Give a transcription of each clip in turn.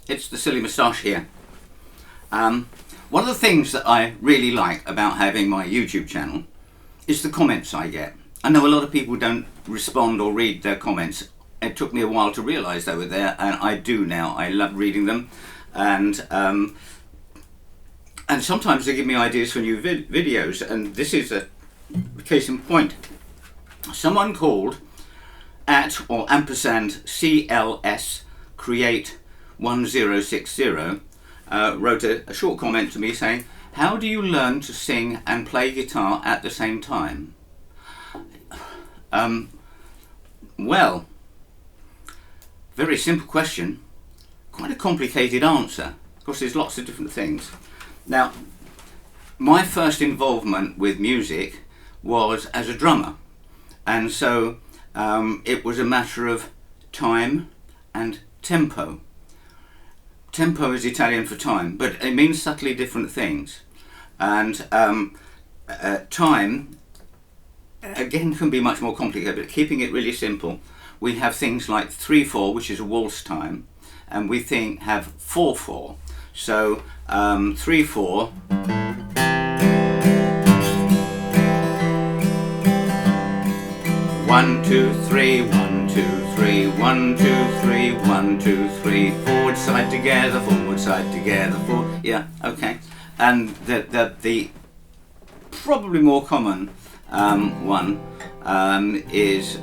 it's the Silly Moustache here. One of the things that I really like about having my YouTube channel is the comments I get. I know a lot of people don't respond or read their comments. It took me a while to realise they were there, and I do now. I love reading them, and sometimes they give me ideas for new videos, and this is a case in point. Someone called @ or ampersand CLS create 1060 wrote a short comment to me saying, how do you learn to sing and play guitar at the same time? Well, very simple question, quite a complicated answer. Of course, there's lots of different things. Now, my first involvement with music was as a drummer, and so it was a matter of time and tempo. Tempo is Italian for time, but it means subtly different things. And time, again, can be much more complicated, but keeping it really simple, we have things like 3/4, which is a waltz time, and we have 4/4. So 3/4, one, two, three, 1, 2, 3, 1, 2, 3, 1, 2, 3, forward side together, forward side together, forward. Yeah, okay. And the probably more common one is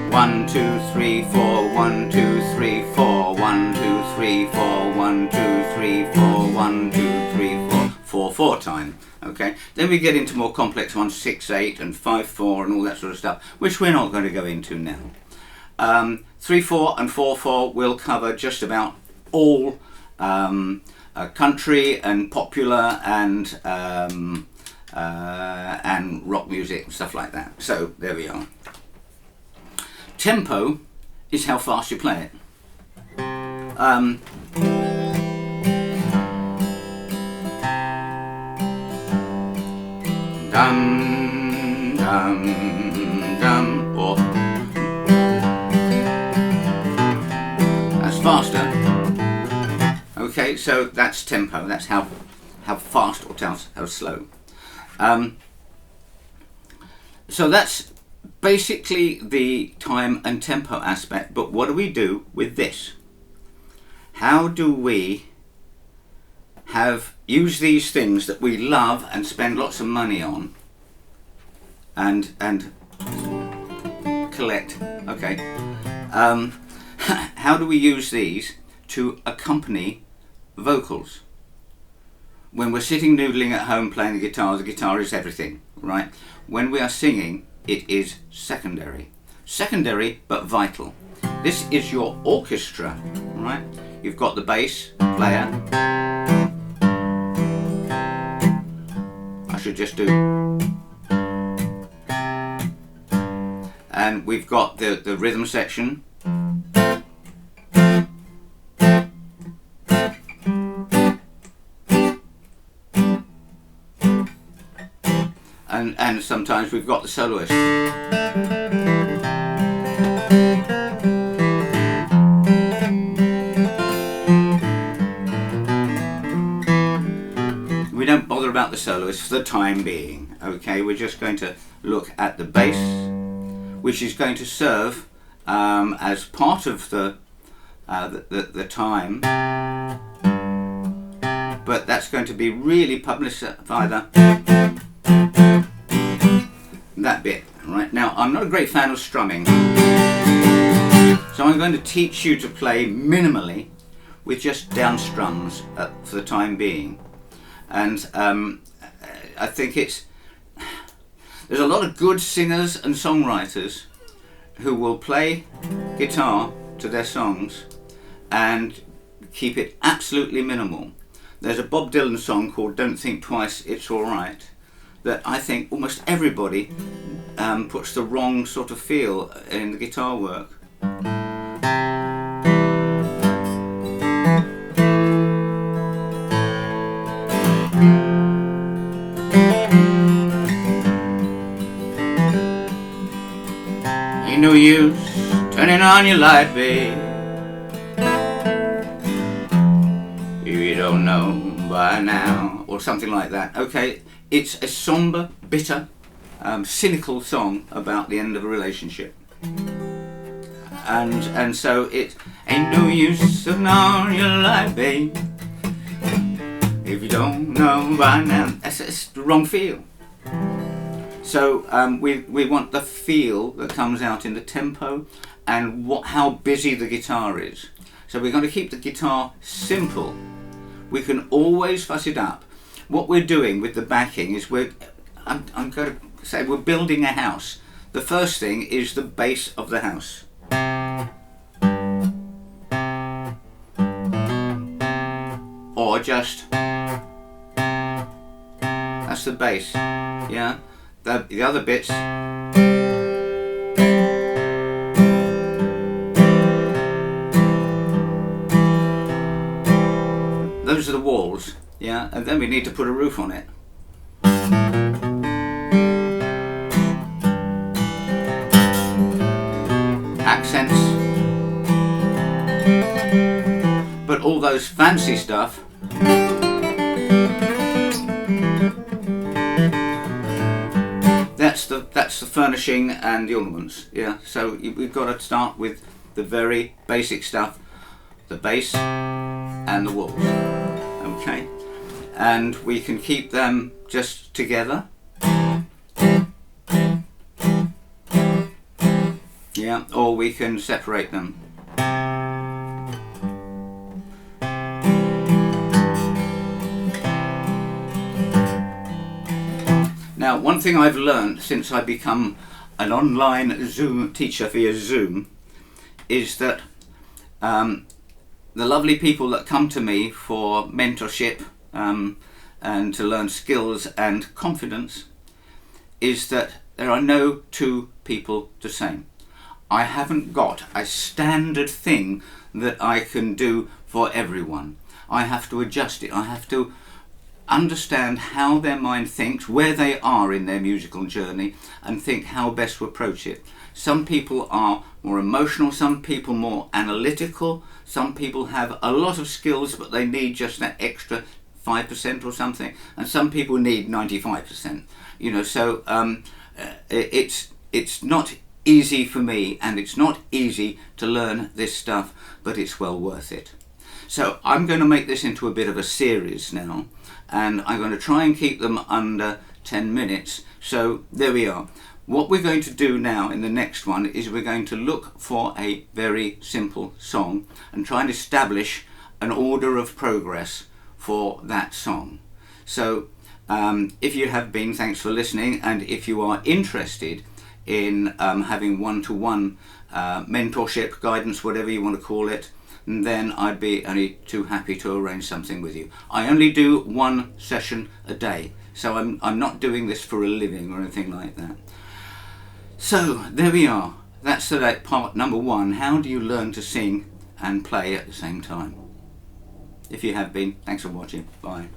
1, 2, 3, 4, 1, 2, 3, 4, 1, 2, 3, 4, 1, 2, 3, 4, 1, 2, 3, 4, 4/4 time. Okay, then we get into more complex ones, 6/8 and 5/4 and all that sort of stuff, which we're not going to go into now. 3/4 and 4/4 will cover just about all country and popular and rock music and stuff like that. So there we are. Tempo is how fast you play it. Dum dum dum, or that's faster. Okay, so that's tempo. That's how fast or how slow. So that's basically the time and tempo aspect, but what do we do with this? How do we use these things that we love and spend lots of money on and collect? Okay, how do we use these to accompany vocals? When we're sitting noodling at home playing the guitar is everything, right? When we are singing, it is secondary. Secondary, but vital. This is your orchestra, right? You've got the bass player. I should just do. And we've got the rhythm section. And sometimes we've got the soloist. We don't bother about the soloist for the time being. Okay, we're just going to look at the bass, which is going to serve as part of the time, but that's going to be really publicised by that bit. Right, now I'm not a great fan of strumming, so I'm going to teach you to play minimally with just down strums for the time being. And I think there's a lot of good singers and songwriters who will play guitar to their songs and keep it absolutely minimal. There's a Bob Dylan song called Don't Think Twice, It's Alright, that I think almost everybody puts the wrong sort of feel in the guitar work. no use turning on your light, babe, if you don't know by now, or something like that. Okay, it's a somber, bitter, cynical song about the end of a relationship. And so it ain't no use turning on your light, babe, if you don't know by now. It's the wrong feel. So we want the feel that comes out in the tempo and how busy the guitar is. So we're going to keep the guitar simple. We can always fuss it up. What we're doing with the backing is I'm going to say we're building a house. The first thing is the base of the house. Or just, that's the base, yeah? The other bits, those are the walls, yeah? And then we need to put a roof on it. Accents. But all those fancy stuff, that's the furnishing and the ornaments, yeah. So we've got to start with the very basic stuff, the bass and the walls, okay. And we can keep them just together, yeah, or we can separate them. Now, one thing I've learned since I become an online Zoom teacher via Zoom is that the lovely people that come to me for mentorship and to learn skills and confidence is that there are no two people the same. I haven't got a standard thing that I can do for everyone. I have to adjust it. I have to understand how their mind thinks, where they are in their musical journey, and think how best to approach it. Some people are more emotional, some people more analytical, some people have a lot of skills but they need just that extra 5% or something, and some people need 95%. You know, so it's not easy for me, and it's not easy to learn this stuff, but it's well worth it. So I'm going to make this into a bit of a series now, and I'm going to try and keep them under 10 minutes. So there we are. What we're going to do now in the next one is we're going to look for a very simple song and try and establish an order of progress for that song. So if you have been, thanks for listening, and if you are interested in having one-to-one mentorship, guidance, whatever you want to call it, then I'd be only too happy to arrange something with you. I only do one session a day, so I'm not doing this for a living or anything like that. So there we are. That's part number 1. How do you learn to sing and play at the same time? If you have been, thanks for watching. Bye.